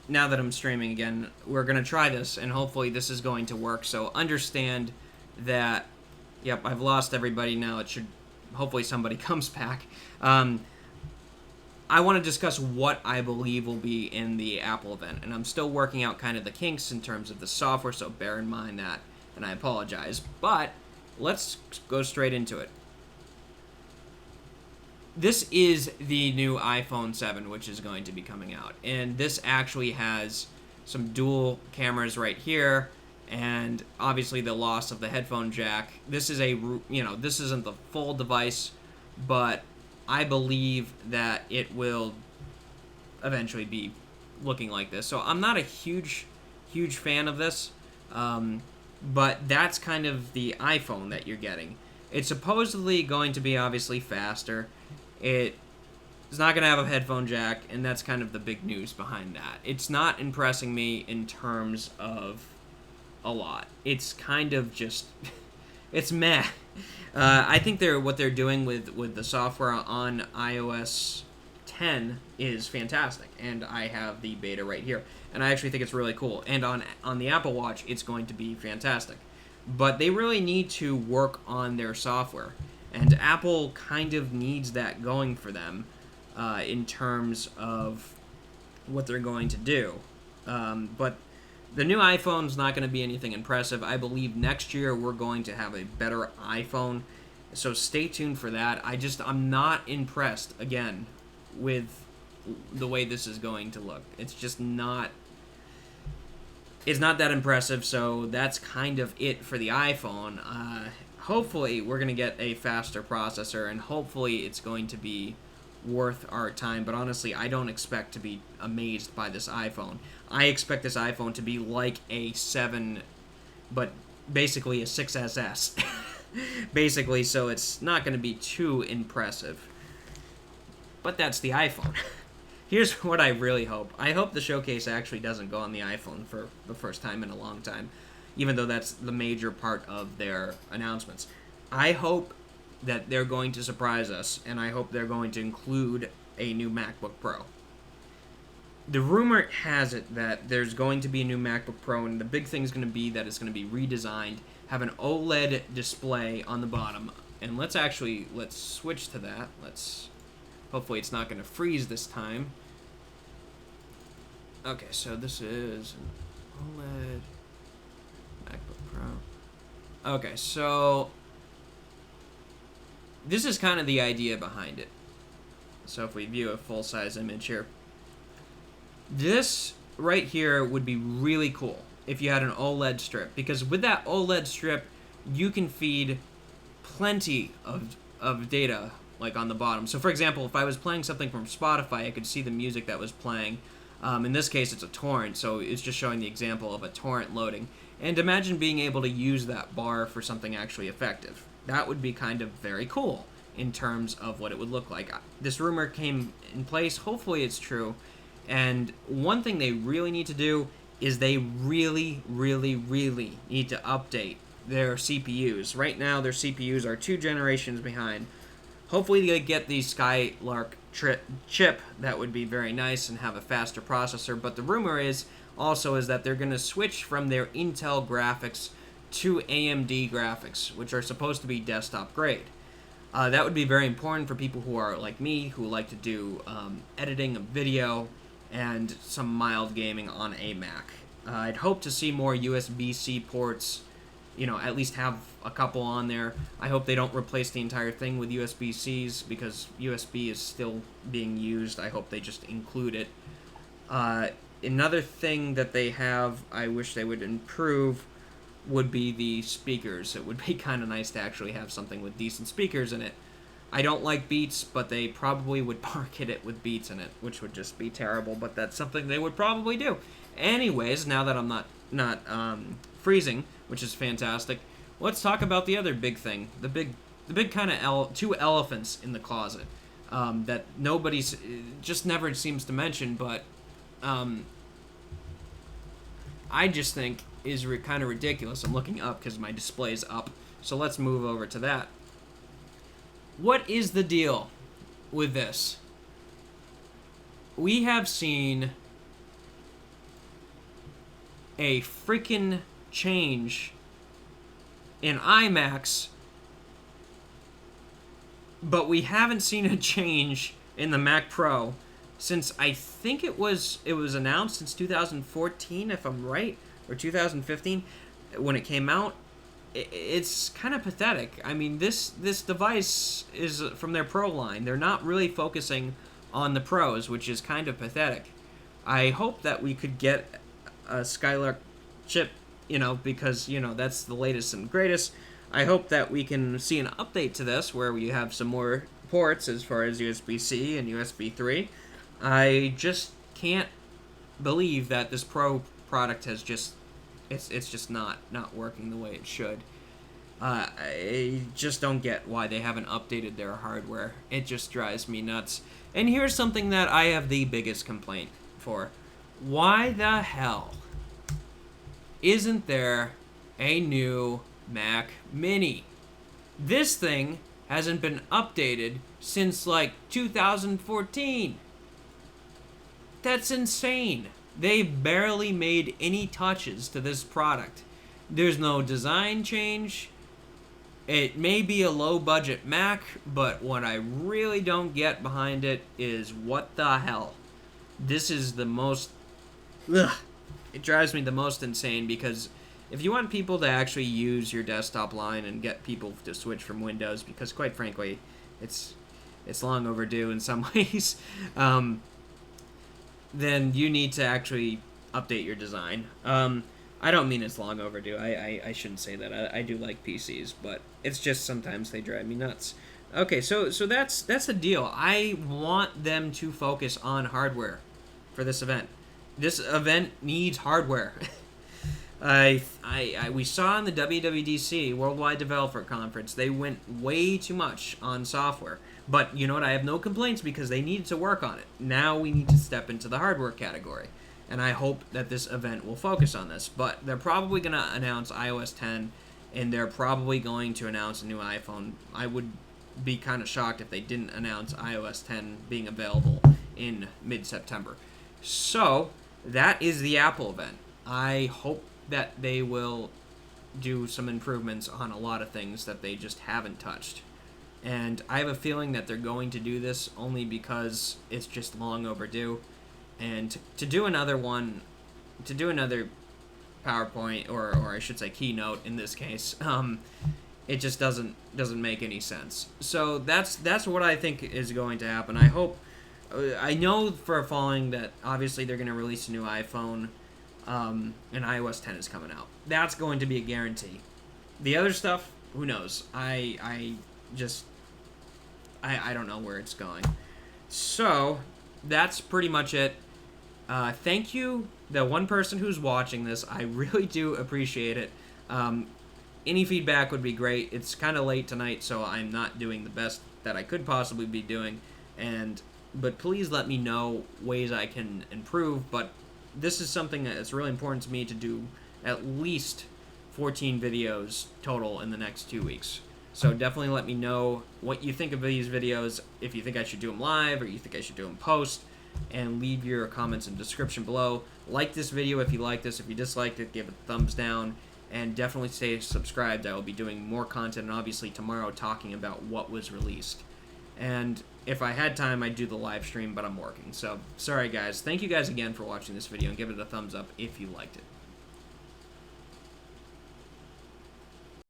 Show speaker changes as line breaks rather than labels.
now that I'm streaming again, we're going to try this, and hopefully this is going to work. So understand that, yep, I've lost everybody now. It should, hopefully somebody comes back. I want to discuss what I believe will be in the Apple event, and I'm still working out kind of the kinks in terms of the software, so bear in mind that, and I apologize. But let's go straight into it. This is the new iPhone 7, which is going to be coming out, and this actually has some dual cameras right here, and obviously the loss of the headphone jack. This is this isn't the full device, but I believe that it will eventually be looking like this. So I'm not a huge fan of this, but that's kind of the iPhone that you're getting. It's supposedly going to be obviously faster. It's not going to have a headphone jack, and that's kind of the big news behind that. It's not impressing me in terms of a lot. It's kind of just, it's meh. I think what they're doing with the software on iOS 10 is fantastic, and I have the beta right here, and I actually think it's really cool. And on the Apple Watch, it's going to be fantastic. But they really need to work on their software, and Apple kind of needs that going for them in terms of what they're going to do. But the new iPhone's not going to be anything impressive. I believe next year we're going to have a better iPhone, so stay tuned for that. I'm not impressed, again, with the way this is going to look. It's just not... It's not that impressive, so that's kind of it for the iPhone. Hopefully we're going to get a faster processor, and hopefully it's going to be worth our time, but honestly, I don't expect to be amazed by this iPhone. I expect this iPhone to be like a 7, but basically a 6SS. Basically, so it's not going to be too impressive. But that's the iPhone. Here's what I really hope. I hope the showcase actually doesn't go on the iPhone for the first time in a long time, even though that's the major part of their announcements. I hope that they're going to surprise us, and I hope they're going to include a new MacBook Pro. The rumor has it that there's going to be a new MacBook Pro, and the big thing is going to be that it's going to be redesigned, have an OLED display on the bottom, and let's switch to that. Hopefully it's not going to freeze this time. Okay, so this is an OLED MacBook Pro. Okay, so this is kind of the idea behind it. So if we view a full-size image here, this right here would be really cool if you had an OLED strip, because with that OLED strip, you can feed plenty of data, like on the bottom. So for example, if I was playing something from Spotify, I could see the music that was playing. In this case, it's a torrent, so it's just showing the example of a torrent loading. And imagine being able to use that bar for something actually effective. That would be kind of very cool in terms of what it would look like. This rumor came in place. Hopefully it's true. And one thing they really need to do is they really, really, really need to update their CPUs. Right now, their CPUs are 2 generations behind. Hopefully they get the Skylark chip. That would be very nice and have a faster processor. But the rumor is that they're going to switch from their Intel graphics to AMD graphics, which are supposed to be desktop grade. That would be very important for people who are like me, who like to do editing of video and some mild gaming on a Mac. I'd hope to see more USB-C ports, at least have a couple on there. I hope they don't replace the entire thing with USB-Cs, because USB is still being used. I hope they just include it. Another thing that they have, I wish they would improve, would be the speakers. It would be kind of nice to actually have something with decent speakers in it. I don't like Beats, but they probably would market it with Beats in it, which would just be terrible, but that's something they would probably do. Anyways, now that I'm not freezing, which is fantastic, let's talk about the other big thing, the big kind of two elephants in the closet that nobody just never seems to mention, but I just think is kind of ridiculous. I'm looking up because my display's up, so let's move over to that. What is the deal with this? We have seen a freaking change in iMacs, but we haven't seen a change in the Mac Pro since I think it was announced since 2014, if I'm right, or 2015 when it came out. It's kind of pathetic. I mean, this device is from their Pro line. They're not really focusing on the Pros, which is kind of pathetic. I hope that we could get a Skylark chip, because, that's the latest and greatest. I hope that we can see an update to this where we have some more ports as far as USB-C and USB 3. I just can't believe that this Pro product has just it's just not working the way it should. I just don't get why they haven't updated their hardware. It just drives me nuts. And here's something that I have the biggest complaint for. Why the hell isn't there a new Mac Mini? This thing hasn't been updated since like 2014. That's insane. They barely made any touches to this product. There's no design change. It may be a low-budget Mac, but what I really don't get behind it is what the hell. This is the most... Ugh. It drives me the most insane because if you want people to actually use your desktop line and get people to switch from Windows, because quite frankly, it's long overdue in some ways, then you need to actually update your design. I don't mean it's long overdue. I shouldn't say that. I do like PCs, but it's just sometimes they drive me nuts. Okay, so that's the deal. I want them to focus on hardware for this event. This event needs hardware. We saw in the WWDC, Worldwide Developer Conference, they went way too much on software. But you know what? I have no complaints because they needed to work on it. Now we need to step into the hardware category. And I hope that this event will focus on this. But they're probably going to announce iOS 10, and they're probably going to announce a new iPhone. I would be kind of shocked if they didn't announce iOS 10 being available in mid-September. So, that is the Apple event. I hope that they will do some improvements on a lot of things that they just haven't touched. And I have a feeling that they're going to do this only because it's just long overdue. And to do another one, to do another PowerPoint, or I should say keynote in this case, it just doesn't make any sense. So that's what I think is going to happen. I hope, I know for a following that obviously they're going to release a new iPhone, and iOS 10 is coming out. That's going to be a guarantee. The other stuff, who knows? I don't know where it's going. So, that's pretty much it. Thank you, the one person who's watching this. I really do appreciate it. Any feedback would be great. It's kind of late tonight, so I'm not doing the best that I could possibly be doing. But please let me know ways I can improve. But this is something that's really important to me to do at least 14 videos total in the next 2 weeks. So definitely let me know what you think of these videos, if you think I should do them live or you think I should do them post, and leave your comments in the description below. Like this video if you like this. If you disliked it, give it a thumbs down, and definitely stay subscribed. I will be doing more content, and obviously tomorrow talking about what was released. And if I had time, I'd do the live stream, but I'm working. So, sorry guys. Thank you guys again for watching this video, and give it a thumbs up if you liked it.